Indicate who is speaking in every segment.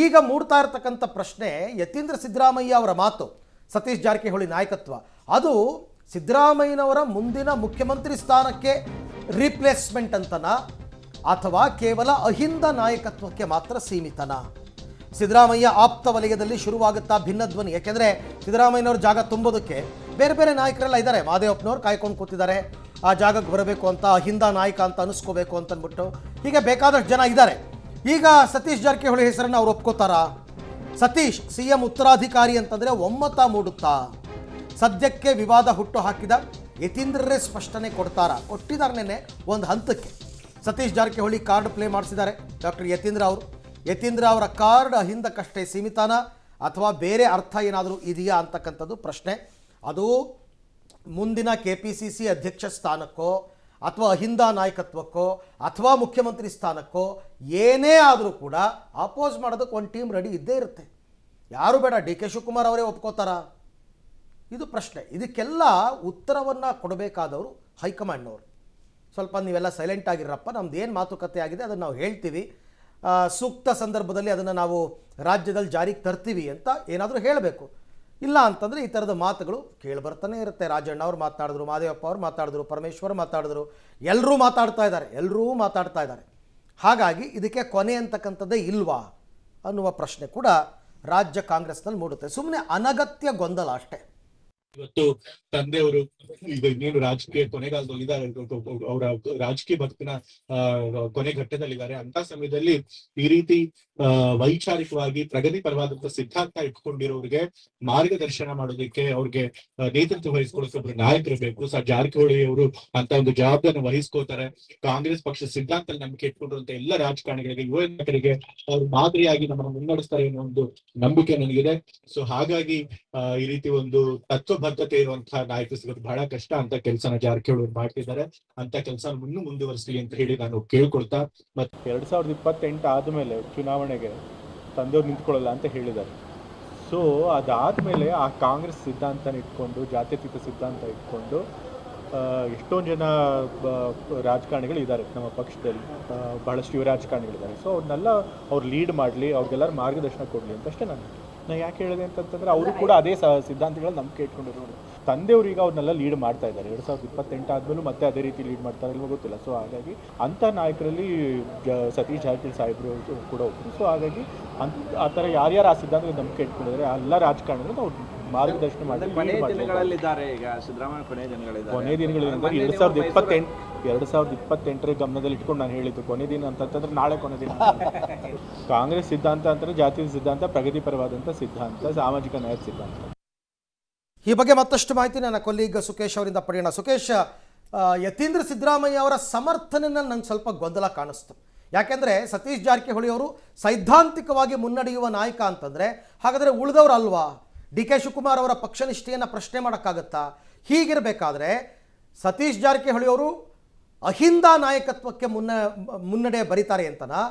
Speaker 1: ಈಗ ಮೂಡ್ತಾ ಇರತಕ್ಕಂಥ ಪ್ರಶ್ನೆ, ಯತೀಂದ್ರ ಸಿದ್ದರಾಮಯ್ಯ ಅವರ ಮಾತು, ಸತೀಶ್ ಜಾರಕಿಹೊಳಿ ನಾಯಕತ್ವ, ಅದು ಸಿದ್ದರಾಮಯ್ಯನವರ ಮುಂದಿನ ಮುಖ್ಯಮಂತ್ರಿ ಸ್ಥಾನಕ್ಕೆ ರಿಪ್ಲೇಸ್ಮೆಂಟ್ ಅಂತನಾ ಅಥವಾ ಕೇವಲ ಅಹಿಂದ ನಾಯಕತ್ವಕ್ಕೆ ಮಾತ್ರ ಸೀಮಿತನಾ? ಸಿದ್ದರಾಮಯ್ಯ ಆಪ್ತ ವಲಯದಲ್ಲಿ ಶುರುವಾಗುತ್ತಾ ಭಿನ್ನಧ್ವನಿ. ಯಾಕೆಂದರೆ ಸಿದ್ದರಾಮಯ್ಯನವ್ರ ಜಾಗ ತುಂಬೋದಕ್ಕೆ ಬೇರೆ ಬೇರೆ ನಾಯಕರೆಲ್ಲ ಇದ್ದಾರೆ. ಮಹದೇವಪ್ಪನವ್ರು ಕಾಯ್ಕೊಂಡು ಕೂತಿದ್ದಾರೆ ಆ ಜಾಗಕ್ಕೆ ಬರಬೇಕು ಅಂತ, ಅಹಿಂದ ನಾಯಕ ಅಂತ ಅನಿಸ್ಕೋಬೇಕು ಅಂತಂದ್ಬಿಟ್ಟು. ಹೀಗೆ ಬೇಕಾದಷ್ಟು ಜನ ಇದ್ದಾರೆ. ಈಗ ಸತೀಶ್ ಜಾರಕಿಹೊಳಿ ಹೆಸರನ್ನು ಅವ್ರು ಒಪ್ಕೋತಾರಾ? ಸತೀಶ್ CM ಉತ್ತರಾಧಿಕಾರಿ ಅಂತಂದರೆ ಒಮ್ಮತ ಮೂಡುತ್ತಾ? ಸದ್ಯಕ್ಕೆ ವಿವಾದ ಹುಟ್ಟು ಹಾಕಿದ ಯತೀಂದ್ರರೇ ಸ್ಪಷ್ಟನೆ ಕೊಟ್ಟಿದ್ದಾರೆ ನಿನ್ನೆ ಒಂದು ಹಂತಕ್ಕೆ. ಸತೀಶ್ ಜಾರಕಿಹೊಳಿ ಕಾರ್ಡ್ ಪ್ಲೇ ಮಾಡಿಸಿದ್ದಾರೆ ಡಾಕ್ಟರ್ ಯತೀಂದ್ರ ಅವರು. ಯತೀಂದ್ರ ಅವರ ಕಾರ್ಡ್ ಅಹಿಂದಕ್ಕಷ್ಟೇ ಸೀಮಿತಾನ ಅಥವಾ ಬೇರೆ ಅರ್ಥ ಏನಾದರೂ ಇದೆಯಾ ಅಂತಕ್ಕಂಥದ್ದು ಪ್ರಶ್ನೆ. ಅದು ಮುಂದಿನ KPCC ಅಧ್ಯಕ್ಷ ಸ್ಥಾನಕ್ಕೋ ಅಥವಾ ಅಹಿಂದ ನಾಯಕತ್ವಕ್ಕೋ ಅಥವಾ ಮುಖ್ಯಮಂತ್ರಿ ಸ್ಥಾನಕ್ಕೋ ಏನೇ ಆದರೂ ಕೂಡ ಅಪೋಸ್ ಮಾಡೋದಕ್ಕೆ ಒಂದು ಟೀಮ್ ರೆಡಿ ಇದ್ದೇ ಇರುತ್ತೆ. ಯಾರು ಬೇಡ, DK ಶಿವಕುಮಾರ್ ಅವರೇ ಒಪ್ಕೋತಾರಾ? ಇದು ಪ್ರಶ್ನೆ. ಇದಕ್ಕೆಲ್ಲ ಉತ್ತರವನ್ನು ಕೊಡಬೇಕಾದವರು ಹೈಕಮಾಂಡ್ನವರು. ಸ್ವಲ್ಪ ನೀವೆಲ್ಲ ಸೈಲೆಂಟ್ ಆಗಿರಪ್ಪ, ನಮ್ದು ಏನು ಮಾತುಕತೆ ಆಗಿದೆ ಅದನ್ನು ನಾವು ಹೇಳ್ತೀವಿ, ಸೂಕ್ತ ಸಂದರ್ಭದಲ್ಲಿ ಅದನ್ನು ನಾವು ರಾಜ್ಯದಲ್ಲಿ ಜಾರಿಗೆ ತರ್ತೀವಿ ಅಂತ ಏನಾದರೂ ಹೇಳಬೇಕು. ಇಲ್ಲ ಅಂತಂದರೆ ಈ ಥರದ ಮಾತುಗಳು ಕೇಳಿಬರ್ತಾನೆ ಇರುತ್ತೆ. ರಾಜಣ್ಣ ಅವ್ರು ಮಾತಾಡಿದ್ರು, ಮಹದೇವಪ್ಪ ಅವ್ರು ಮಾತಾಡಿದ್ರು, ಪರಮೇಶ್ವರ್ ಮಾತಾಡಿದ್ರು, ಎಲ್ಲರೂ ಮಾತಾಡ್ತಾ ಇದ್ದಾರೆ. ಹಾಗಾಗಿ ಇದಕ್ಕೆ ಕೊನೆ ಅಂತಕ್ಕಂಥದ್ದೇ ಇಲ್ವಾ ಅನ್ನುವ ಪ್ರಶ್ನೆ ಕೂಡ ರಾಜ್ಯ ಕಾಂಗ್ರೆಸ್ನಲ್ಲಿ ಮೂಡುತ್ತೆ. ಸುಮ್ಮನೆ ಅನಗತ್ಯ ಗೊಂದಲ ಅಷ್ಟೇ.
Speaker 2: ಇವತ್ತು ತಂದೆಯವರು ಈಗ ಇನ್ನೇನು ರಾಜಕೀಯ ಕೊನೆಗಾಲದಲ್ಲಿದ್ದಾರೆ, ಅವರ ರಾಜಕೀಯ ಬದುಕಿನ ಕೊನೆ ಘಟ್ಟದಲ್ಲಿದ್ದಾರೆ. ಅಂತ ಸಮಯದಲ್ಲಿ ಈ ರೀತಿ ವೈಚಾರಿಕವಾಗಿ ಪ್ರಗತಿ ಪರವಾದಂತಹ ಸಿದ್ಧಾಂತ ಇಟ್ಕೊಂಡಿರೋರಿಗೆ ಮಾರ್ಗದರ್ಶನ ಮಾಡೋದಕ್ಕೆ, ಅವ್ರಿಗೆ ನೇತೃತ್ವ ವಹಿಸ್ಕೊಳ್ಳೋಕೆ ಒಬ್ರು ನಾಯಕರು ಬೇಕು. ಜಾರಕಿಹೊಳಿ ಅವರು ಅಂತ ಒಂದು ಜವಾಬ್ದಾರಿಯನ್ನು ವಹಿಸ್ಕೋತಾರೆ. ಕಾಂಗ್ರೆಸ್ ಪಕ್ಷ ಸಿದ್ಧಾಂತ ನಂಬಿಕೆ ಇಟ್ಕೊಂಡಿರುವಂತ ಎಲ್ಲ ರಾಜಕಾರಣಿಗಳಿಗೆ, ಯುವ ನಾಯಕರಿಗೆ ಅವ್ರು ಮಾದರಿಯಾಗಿ ನಮ್ಮನ್ನು ಮುನ್ನಡೆಸ್ತಾರೆ ಅನ್ನೋ ಒಂದು ನಂಬಿಕೆ ನನಗಿದೆ. ಸೊ ಹಾಗಾಗಿ ಈ ರೀತಿ ಒಂದು ತತ್ವಬದ್ಧತೆ ಇರುವಂತಹ ನಾಯಕರು ಸಿಗೋದು ಬಹಳ ಕಷ್ಟ. ಅಂತ ಕೆಲಸನ ಜಾರಕಿಹೊಳಿ ಮಾಡ್ತಿದ್ದಾರೆ. ಅಂತ ಕೆಲಸ ಇನ್ನೂ ಮುಂದುವರಿಸಲಿ ಅಂತ ಹೇಳಿ ನಾನು ಕೇಳ್ಕೊಳ್ತಾ, ಮತ್ತೆ
Speaker 3: 2028 ಆದ್ಮೇಲೆ ಚುನಾವಣೆಗೆ ತಂದೆಯವ್ರು ನಿಂತ್ಕೊಳ್ಳಲ್ಲ ಅಂತ ಹೇಳಿದ್ದಾರೆ. ಸೊ ಅದಾದ್ಮೇಲೆ ಆ ಕಾಂಗ್ರೆಸ್ ಸಿದ್ಧಾಂತನ ಇಟ್ಕೊಂಡು, ಜಾತ್ಯತೀತ ಸಿದ್ಧಾಂತ ಇಟ್ಕೊಂಡು ಎಷ್ಟೊಂದು ಜನ ರಾಜಕಾರಣಿಗಳು ಇದ್ದಾರೆ ನಮ್ಮ ಪಕ್ಷದಲ್ಲಿ, ಬಹಳಷ್ಟು ಯುವ ರಾಜಕಾರಣಿಗಳಿದ್ದಾರೆ. ಸೊ ಅವ್ರನ್ನೆಲ್ಲ ಅವ್ರು ಲೀಡ್ ಮಾಡಲಿ, ಅವ್ರಿಗೆಲ್ಲರೂ ಮಾರ್ಗದರ್ಶನ ಕೊಡಲಿ ಅಂತ ಅಷ್ಟೇ ನಾನು ಯಾಕೆ ಹೇಳಿದೆ ಅಂತಂತಂದ್ರೆ, ಅವರು ಕೂಡ ಅದೇ ಸಿದ್ಧಾಂತಗಳನ್ನ ನಂಬಿಕೆ ಇಟ್ಕೊಂಡಿರೋರು. ತಂದೆಯವರು ಈಗ ಅವ್ರನ್ನೆಲ್ಲ ಲೀಡ್ ಮಾಡ್ತಾ ಇದ್ದಾರೆ. 2028 ಆದ್ಮೇಲೂ ಮತ್ತೆ ಅದೇ ರೀತಿ ಲೀಡ್ ಮಾಡ್ತಾರೆ ಇಲ್ವೋ ಗೊತ್ತಿಲ್ಲ. ಸೊ ಹಾಗಾಗಿ ಅಂಥ ನಾಯಕರಲ್ಲಿ ಸತೀಶ್ ಜಾರಕಿಹೊಳಿ ಸಾಹೇಬರು ಕೂಡ ಒಬ್ಬರು. ಸೊ ಹಾಗಾಗಿ ಆ ಥರ ಯಾರ್ಯಾರು ಆ ಸಿದ್ಧಾಂತದ ನಂಬಿಕೆ ಇಟ್ಕೊಂಡಿದ್ದಾರೆ ಎಲ್ಲ ರಾಜಕಾರಣಿಗಳು ಅವ್ರು ಮಾರ್ಗದರ್ಶನ ಮಾಡಿ
Speaker 4: ಕೊನೆ ದಿನಗಳಲ್ಲಿದ್ದಾರೆ. ಈಗ ಸಿದ್ದರಾಮಯ್ಯ ಕೊನೆ
Speaker 3: ದಿನಗಳಿಂದ 2028 ಗಮನದಲ್ಲಿ ಇಟ್ಕೊಂಡು ನಾನು ಹೇಳಿದ್ದು ಕೊನೆ ದಿನ ಅಂತಂದ್ರೆ ನಾಳೆ ಕೊನೆ ದಿನ. ಕಾಂಗ್ರೆಸ್ ಸಿದ್ಧಾಂತ ಅಂತಂದ್ರೆ ಜಾತಿಯ ಸಿದ್ಧಾಂತ, ಪ್ರಗತಿಪರವಾದಂಥ ಸಿದ್ಧಾಂತ, ಸಾಮಾಜಿಕ ನ್ಯಾಯದ ಸಿದ್ಧಾಂತ.
Speaker 1: ಈ ಬಗ್ಗೆ ಮತ್ತಷ್ಟು ಮಾಹಿತಿ ನನ್ನ ಕೊಲೀಗ್ ಸುಕೇಶ್ ಅವರಿಂದ ಪಡೆಯೋಣ. ಸುಕೇಶ್, ಯತೀಂದ್ರ ಸಿದ್ದರಾಮಯ್ಯ ಅವರ ಸಮರ್ಥನೆಯಲ್ಲಿ ನಂಗೆ ಸ್ವಲ್ಪ ಗೊಂದಲ ಕಾಣಿಸ್ತು. ಯಾಕೆಂದರೆ ಸತೀಶ್ ಜಾರಕಿಹೊಳಿ ಅವರು ಸೈದ್ಧಾಂತಿಕವಾಗಿ ಮುನ್ನಡೆಯುವ ನಾಯಕ ಅಂತಂದರೆ ಹಾಗಾದರೆ ಉಳಿದವರು ಅಲ್ವಾ? DK ಶಿವಕುಮಾರ್ ಅವರ ಪಕ್ಷನಿಷ್ಠೆಯನ್ನು ಪ್ರಶ್ನೆ ಮಾಡೋಕ್ಕಾಗತ್ತಾ? ಹೀಗಿರಬೇಕಾದ್ರೆ ಸತೀಶ್ ಜಾರಕಿಹೊಳಿ ಅವರು ಅಹಿಂದ ನಾಯಕತ್ವಕ್ಕೆ ಮುನ್ನಡೆ ಬರೀತಾರೆ ಅಂತನಾ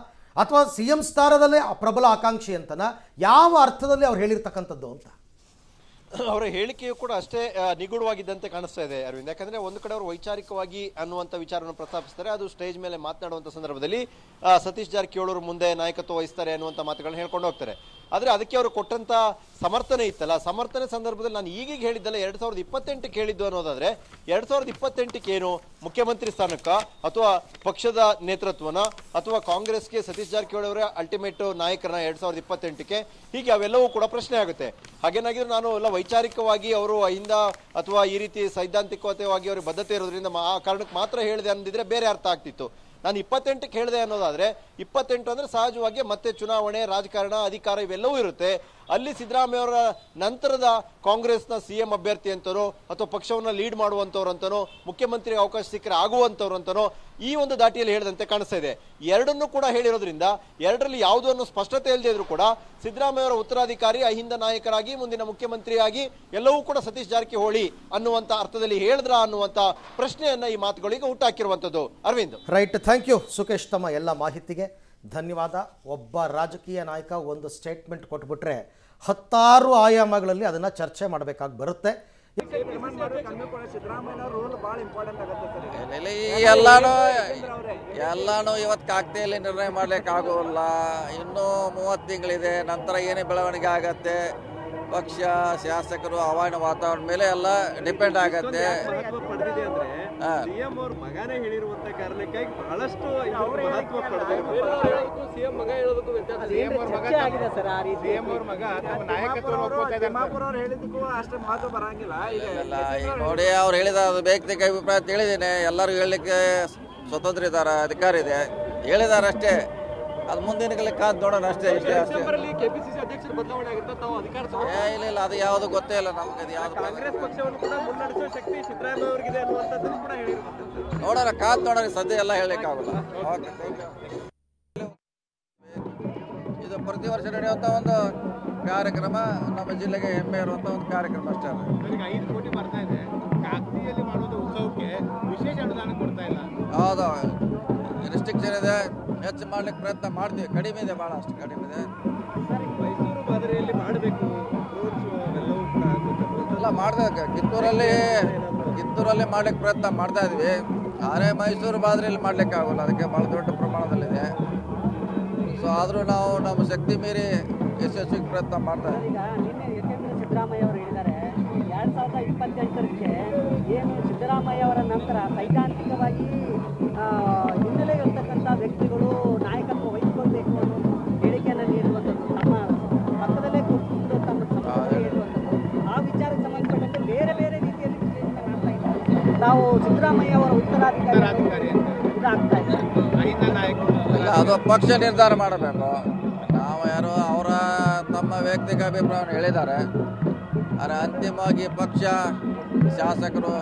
Speaker 1: ಅಥವಾ CM ಸ್ಥಾನದಲ್ಲೇ ಪ್ರಬಲ ಆಕಾಂಕ್ಷಿ ಅಂತನಾ? ಯಾವ ಅರ್ಥದಲ್ಲಿ ಅವ್ರು ಹೇಳಿರ್ತಕ್ಕಂಥದ್ದು ಅಂತ?
Speaker 5: ಅವರ ಹೇಳಿಕೆಯು ಕೂಡ ಅಷ್ಟೇ ನಿಗೂಢವಾಗಿದ್ದಂತೆ ಕಾಣಿಸ್ತಾ ಇದೆ ಅರವಿಂದ್. ಯಾಕಂದ್ರೆ ಒಂದು ಕಡೆ ಅವರು ವೈಚಾರಿಕವಾಗಿ ಅನ್ನುವಂಥ ವಿಚಾರವನ್ನು ಪ್ರಸ್ತಾಪಿಸ್ತಾರೆ, ಅದು ಸ್ಟೇಜ್ ಮೇಲೆ ಮಾತನಾಡುವಂಥ ಸಂದರ್ಭದಲ್ಲಿ ಸತೀಶ್ ಜಾರಕಿಹೊಳಿ ಅವರು ಮುಂದೆ ನಾಯಕತ್ವ ವಹಿಸ್ತಾರೆ ಅನ್ನುವಂಥ ಮಾತುಗಳನ್ನ ಹೇಳ್ಕೊಂಡು ಹೋಗ್ತಾರೆ. ಆದರೆ ಅದಕ್ಕೆ ಅವರು ಕೊಟ್ಟಂತ ಸಮರ್ಥನೆ ಇತ್ತಲ್ಲ, ಸಮರ್ಥನೆ ಸಂದರ್ಭದಲ್ಲಿ ನಾನು ಈಗೀಗ ಹೇಳಿದ್ದಲ್ಲ 2028 ಹೇಳಿದ್ದು ಅನ್ನೋದಾದ್ರೆ 2028 ಏನು ಮುಖ್ಯಮಂತ್ರಿ ಸ್ಥಾನಕ್ಕ ಅಥವಾ ಪಕ್ಷದ ನೇತೃತ್ವನ ಅಥವಾ ಕಾಂಗ್ರೆಸ್ಗೆ ಸತೀಶ್ ಜಾರಕಿಹೊಳಿ ಅವರ ಅಲ್ಟಿಮೇಟ್ ನಾಯಕರನ್ನ 2028 ಹೀಗೆ ಅವೆಲ್ಲವೂ ಕೂಡ ಪ್ರಶ್ನೆ ಆಗುತ್ತೆ. ಹಾಗೇನಾಗಿದ್ರು ನಾನು ಎಲ್ಲ ವೈಚಾರಿಕವಾಗಿ ಅವರು ಅಹಿಂದ ಅಥವಾ ಈ ರೀತಿ ಸೈದ್ಧಾಂತಿಕವಾಗಿ ಅವರಿಗೆ ಬದ್ಧತೆ ಇರೋದ್ರಿಂದ ಆ ಕಾರಣಕ್ಕೆ ಮಾತ್ರ ಹೇಳಿದೆ ಅಂದಿದ್ರೆ ಬೇರೆ ಅರ್ಥ ಆಗ್ತಿತ್ತು. ನಾನು 28 ಹೇಳಿದೆ ಅನ್ನೋದಾದ್ರೆ 28 ಅಂದ್ರೆ ಸಹಜವಾಗಿ ಮತ್ತೆ ಚುನಾವಣೆ, ರಾಜಕಾರಣ, ಅಧಿಕಾರ ಇವೆಲ್ಲವೂ ಇರುತ್ತೆ. ಅಲ್ಲಿ ಸಿದ್ದರಾಮಯ್ಯ ಅವರ ನಂತರದ ಕಾಂಗ್ರೆಸ್ನ CM ಅಭ್ಯರ್ಥಿ ಅಂತನೋ ಅಥವಾ ಪಕ್ಷವನ್ನ ಲೀಡ್ ಮಾಡುವಂತವ್ರು ಅಂತನೋ ಮುಖ್ಯಮಂತ್ರಿ ಅವಕಾಶ ಸಿಕ್ಕರೆ ಆಗುವಂತವ್ರು ಅಂತನೋ ಈ ಒಂದು ದಾಟಿಯಲ್ಲಿ ಹೇಳಿದಂತೆ ಕಾಣಿಸ್ತಾ ಇದೆ. ಎರಡನ್ನೂ ಕೂಡ ಹೇಳಿರೋದ್ರಿಂದ ಎರಡರಲ್ಲಿ ಯಾವುದನ್ನು ಸ್ಪಷ್ಟತೆ ಇಲ್ಲದೆ ಇದ್ರು ಕೂಡ ಸಿದ್ದರಾಮಯ್ಯ ಅವರ ಉತ್ತರಾಧಿಕಾರಿ, ಅಹಿಂದ ನಾಯಕರಾಗಿ ಮುಂದಿನ ಮುಖ್ಯಮಂತ್ರಿಯಾಗಿ ಎಲ್ಲವೂ ಕೂಡ ಸತೀಶ್ ಜಾರಕಿಹೊಳಿ ಅನ್ನುವಂತ ಅರ್ಥದಲ್ಲಿ ಹೇಳಿದ್ರ ಅನ್ನುವಂತ ಪ್ರಶ್ನೆಯನ್ನ ಈ ಮಾತುಗಳಿಗೆ ಹುಟ್ಟಾಕಿರುವಂತದ್ದು. Arvind,
Speaker 1: right, thank you Sukesh, ತಮ್ಮ ಎಲ್ಲ ಮಾಹಿತಿಗೆ ಧನ್ಯವಾದ. ಒಬ್ಬ ರಾಜಕೀಯ ನಾಯಕ ಒಂದು ಸ್ಟೇಟ್ಮೆಂಟ್ ಕೊಟ್ಬಿಟ್ರೆ 10 ಆಯಾಮಗಳಲ್ಲಿ ಅದನ್ನು ಚರ್ಚೆ ಮಾಡಬೇಕಾಗಿ ಬರುತ್ತೆ.
Speaker 6: ಎಲ್ಲಾನು ಇವತ್ತು ಕಾಗ್ದೆಯಲ್ಲಿ ನಿರ್ಣಯ ಮಾಡ್ಲಿಕ್ಕೆ ಆಗೋಲ್ಲ. ಇನ್ನೂ 30 ತಿಂಗಳಿದೆ. ನಂತರ ಏನೇ ಬೆಳವಣಿಗೆ ಆಗತ್ತೆ, ಪಕ್ಷ, ಶಾಸಕರು, ಹವಾಮಾನ ವಾತಾವರಣ ಮೇಲೆ ಎಲ್ಲ ಡಿಪೆಂಡ್ ಆಗತ್ತೆ.
Speaker 5: ಸಿಎಂ ಅವ್ರ ಮಗನೇ ಹೇಳಿರುವಂತ ಕಾರಣಕ್ಕಾಗಿ ಬಹಳಷ್ಟು ಮಹತ್ವ ಪಡೆದಿದೆ. ಸಿಎಂ ಮಗ ಹೇಳೋದಕ್ಕೂ ಹೇಳಿದಕ್ಕೂ ಅಷ್ಟೇ ಮಹತ್ವ ಬರಂಗಿಲ್ಲ.
Speaker 6: ಈಗ ನೋಡಿ, ಅವ್ರು ಹೇಳಿದ ವೈಯಕ್ತಿಕ ಅಭಿಪ್ರಾಯ ತಿಳಿದೇನೆ. ಎಲ್ಲರೂ ಹೇಳಲಿಕ್ಕೆ ಸ್ವತಂತ್ರ ಇದ್ದಾರೆ, ಅಧಿಕಾರ ಇದೆ, ಹೇಳಿದ್ದಾರೆ ಅಷ್ಟೇ. ಅದು ಮುಂದಿನ ಕಾದ್ ನೋಡೋಣ ಅಷ್ಟೇ. ಇಷ್ಟೇ ಅಷ್ಟೇ.
Speaker 5: ಕೆಪಿಸಿಸಿ ಅಧ್ಯಕ್ಷರು ಬದಲಾವಣೆ ಆಗಿರ್ತಾರೆ, ತಾವು ಅಧಿಕಾರ
Speaker 6: ಇಲ್ಲ, ಅದು ಯಾವುದು ಗೊತ್ತೇ ಇಲ್ಲ ನಮ್ಗೆ. ಅದು ಯಾವ್ದು
Speaker 5: ಕಾಂಗ್ರೆಸ್ ಪಕ್ಷವನ್ನು ಕೂಡ ಮುನ್ನಡೆಸುವ ಶಕ್ತಿ ಸಿದ್ದರಾಮಯ್ಯ ಅವರಿಗಿದೆ ಅನ್ನುವಂಥದ್ದನ್ನು ಕೂಡ ಹೇಳಿರುವಂಥದ್ದು.
Speaker 6: ನೋಡೋಣ, ಕಾದ್ ನೋಡೋಣ. ಸದ್ಯ ಎಲ್ಲ ಹೇಳಲಿಕ್ಕಾಗಲ್ಲ. ಓಕೆ, ಇದು ಪ್ರತಿ ವರ್ಷ ನಡೆಯುವಂಥ ಒಂದು ಕಾರ್ಯಕ್ರಮ, ನಮ್ಮ ಜಿಲ್ಲೆಗೆ ಹೆಮ್ಮೆ ಇರುವಂಥ ಒಂದು ಕಾರ್ಯಕ್ರಮ ಅಷ್ಟೇ.
Speaker 2: ಈಗ 5 ಕೋಟಿ ಬರ್ತಾ ಇದೆ. ಕಾಗ್ದಿಯಲ್ಲಿ ಮಾಡುವಂಥ ಉತ್ಸವಕ್ಕೆ ವಿಶೇಷ ಅನುದಾನ ಕೊಡ್ತಾ ಇಲ್ಲ.
Speaker 6: ಹೌದು, ರೆಸ್ಟ್ರಿಕ್ಷನ್ ಇದೆ. ಹೆಚ್ಚು ಮಾಡ್ಲಿಕ್ಕೆ ಪ್ರಯತ್ನ ಮಾಡ್ತೀವಿ. ಕಡಿಮೆ ಇದೆ, ಭಾಳ ಅಷ್ಟು ಕಡಿಮೆ ಇದೆ.
Speaker 5: ಮೈಸೂರು ಮಾದರಿಯಲ್ಲಿ ಮಾಡಬೇಕು
Speaker 6: ಎಲ್ಲ ಮಾಡ್ಬೇಕು. ಕಿತ್ತೂರಲ್ಲಿ ಮಾಡ್ಲಿಕ್ಕೆ ಪ್ರಯತ್ನ ಮಾಡ್ತಾ ಇದ್ವಿ. ಆದರೆ ಮೈಸೂರು ಮಾದರಿಯಲ್ಲಿ ಮಾಡ್ಲಿಕ್ಕೆ ಆಗೋಲ್ಲ, ಅದಕ್ಕೆ ಭಾಳ ದೊಡ್ಡ ಪ್ರಮಾಣದಲ್ಲಿದೆ. ಸೊ ಆದರೂ ನಾವು ನಮ್ಮ ಶಕ್ತಿ ಮೀರಿ ಯಶಸ್ವಿಗೆ ಪ್ರಯತ್ನ ಮಾಡ್ತಾ ಇದ್ದೀವಿ.
Speaker 7: ಈಗ ನಿನ್ನೆ ಯತೀಂದ್ರ ಸಿದ್ದರಾಮಯ್ಯ ಅವರು ಹೇಳಿದ್ದಾರೆ 2028ಕ್ಕೆ ಏನು ಸಿದ್ದರಾಮಯ್ಯ ಅವರ ನಂತರ ಸೈದ್ಧಾಂತಿಕವಾಗಿ ಹಿನ್ನೆಲೆ ಇರ್ತಕ್ಕಂಥ ವ್ಯಕ್ತಿಗಳು ನಾಯಕತ್ವ ವಹಿಸಿಕೊಳ್ಬೇಕು ಅನ್ನೋ ಹೇಳಿಕೆಯನ್ನು ನೀಡುವಂಥದ್ದು, ತಮ್ಮ ಪಕ್ಕದಲ್ಲೇ ಕೂತ್ಕೊಂಡು ತಮ್ಮ ಸಂಪರ್ಕದಲ್ಲಿ ಹೇಳುವಂಥದ್ದು, ಆ ವಿಚಾರಕ್ಕೆ ಸಂಬಂಧಪಟ್ಟಂತೆ ಬೇರೆ ಬೇರೆ ರೀತಿಯಲ್ಲಿ ವಿಶ್ಲೇಷಣೆ ಮಾಡ್ತಾ ಇದ್ದಾರೆ. ನಾವು ಸಿದ್ದರಾಮಯ್ಯ ಅವರ ಉತ್ತರಾಧಿಕಾರಿ ಇದಾಗ್ತಾ ಇದ್ದಾರೆ.
Speaker 6: ಇಲ್ಲ, ಅದು ಪಕ್ಷ ನಿರ್ಧಾರ ಮಾಡಬೇಕು. ನಾವು ಯಾರು ಅವರ ತಮ್ಮ ವೈಯಕ್ತಿಕ ಅಭಿಪ್ರಾಯವನ್ನು ಹೇಳಿದ್ದಾರೆ. ಆದರೆ ಅಂತಿಮವಾಗಿ ಪಕ್ಷ, ಶಾಸಕರು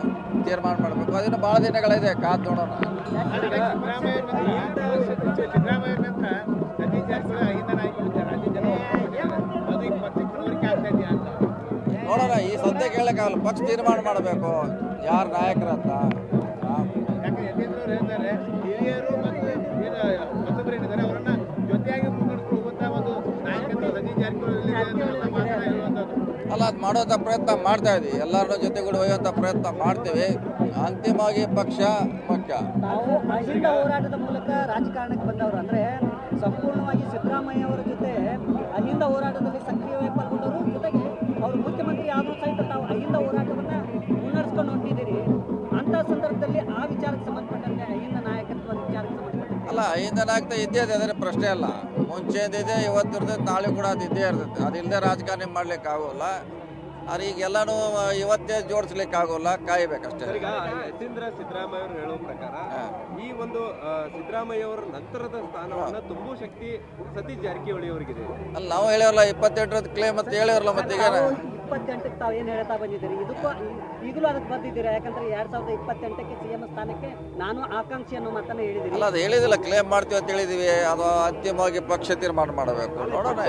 Speaker 6: ತೀರ್ಮಾನ ಮಾಡಬೇಕು. ಅದನ್ನು ಭಾಳ ದಿನಗಳಿದೆ, ಕಾದು ನೋಡೋಣ. ನೋಡೋಣ, ಈ ಸದ್ಯಕ್ಕೆ ಹೇಳಕ್ಕಾಗಲ್ಲ. ಪಕ್ಷ ತೀರ್ಮಾನ ಮಾಡಬೇಕು ಯಾರು ನಾಯಕರಂತ. ಅಲ್ಲ, ಅದು ಮಾಡುವಂಥ ಪ್ರಯತ್ನ ಮಾಡ್ತಾ ಇದ್ವಿ. ಎಲ್ಲರ ಜೊತೆಗೂಡಿ ಒಯ್ಯುವಂಥ ಪ್ರಯತ್ನ ಮಾಡ್ತೀವಿ. ಅಂತಿಮವಾಗಿ ಪಕ್ಷ ಮುಖ್ಯ.
Speaker 7: ನಾವು ಅಹಿಂದ ಹೋರಾಟದ ಮೂಲಕ ರಾಜಕಾರಣಕ್ಕೆ ಬಂದವರು, ಅಂದರೆ ಸಂಪೂರ್ಣವಾಗಿ ಸಿದ್ದರಾಮಯ್ಯ ಅವರ ಜೊತೆ ಅಹಿಂದ ಹೋರಾಟದಲ್ಲಿ ಸಕ್ರಿಯವಾಗಿ ಪಾಲ್ಗೊಂಡವರು. ಜೊತೆಗೆ ಅವರು ಮುಖ್ಯಮಂತ್ರಿ ಆದರೂ ಸಹಿತ ತಾವು ಅಹಿಂದ ಹೋರಾಟವನ್ನು ಮುನ್ನಡೆಸ್ಕೊಂಡು ಹೊಂಟಿದ್ದೀರಿ. ಅಂಥ ಸಂದರ್ಭದಲ್ಲಿ ಆ ವಿಚಾರಕ್ಕೆ ಸಂಬಂಧಪಟ್ಟಂತೆ ಅಹಿಂದ ನಾಯಕತ್ವದ ವಿಚಾರಕ್ಕೆ ಸಂಬಂಧಪಟ್ಟಂತೆ
Speaker 6: ಅಲ್ಲ, ಅಹಿಂದ ನಾಯಕತ್ವ ಇದ್ದೇ ಇದೆ, ಅದರ ಪ್ರಶ್ನೆ ಅಲ್ಲ. ಮುಂಚೆದಿದೆ, ಇವತ್ತಿರ್ತದೆ, ನಾಳೆ ಕೂಡ ಅದು ಇದ್ದೇ ಇರ್ತದೆ. ಅದಿಲ್ಲದೆ ರಾಜಕಾರಣ ಮಾಡ್ಲಿಕ್ಕೆ ಆಗೋಲ್ಲ. ಆದರೆ ಈಗೆಲ್ಲಾನು ಇವತ್ತೇ ಜೋಡಿಸ್ಲಿಕ್ಕೆ ಆಗೋಲ್ಲ, ಕಾಯಬೇಕಷ್ಟೇ.
Speaker 5: ಈಗ ಯತೀಂದ್ರ ಸಿದ್ದರಾಮಯ್ಯ ಅವರು ಹೇಳೋ ಪ್ರಕಾರ ಈ ಒಂದು ಸಿದ್ದರಾಮಯ್ಯ ಅವರ ನಂತರದ ಸ್ಥಾನವನ್ನ ತುಂಬುವ ಶಕ್ತಿ ಸತೀಶ್ ಜಾರಕಿಹೊಳಿ ಅವರಿಗಿದೆ.
Speaker 6: ಅಲ್ಲ, ನಾವು ಹೇಳಿರಲ್ಲ 28 ಕ್ಲೇಮ್ ಅಂತ ಹೇಳಿರಲ್ಲ. ಮತ್ತೆ ಈಗ
Speaker 7: 28ಕ್ಕೆ ತಾವು ಏನು ಹೇಳ್ತಾ ಬಂದಿದ್ದೀರಿ, ಇದಕ್ಕೂ ಈಗಲೂ ಅದಕ್ಕೆ ಬಂದಿದ್ದೀರಾ? ಯಾಕಂದ್ರೆ 2028ಕ್ಕೆ ಸಿಎಂ ಸ್ಥಾನಕ್ಕೆ ನಾನು ಆಕಾಂಕ್ಷಿ ಅನ್ನೋ ಮಾತನ್ನ ಹೇಳಿದ್ದೀರಿ.
Speaker 6: ಅಲ್ಲ, ಅದು ಹೇಳಿದಿಲ್ಲ, ಕ್ಲೇಮ್ ಮಾಡ್ತೀವಿ ಅಂತ ಹೇಳಿದೀವಿ. ಅದು ಅಂತಿಮವಾಗಿ ಪಕ್ಷ ತೀರ್ಮಾನ ಮಾಡಬೇಕು. ನೋಡೋಣ.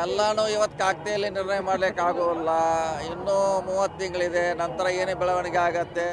Speaker 6: ಎಲ್ಲಾನು ಇವತ್ತು ಕಾಗ್ದೆಯಲ್ಲಿ ನಿರ್ಣಯ ಮಾಡ್ಲಿಕ್ಕೆ ಆಗೋಲ್ಲ. ಇನ್ನೂ 30 ತಿಂಗಳಿದೆ. ನಂತರ ಏನೇ ಬೆಳವಣಿಗೆ ಆಗತ್ತೆ.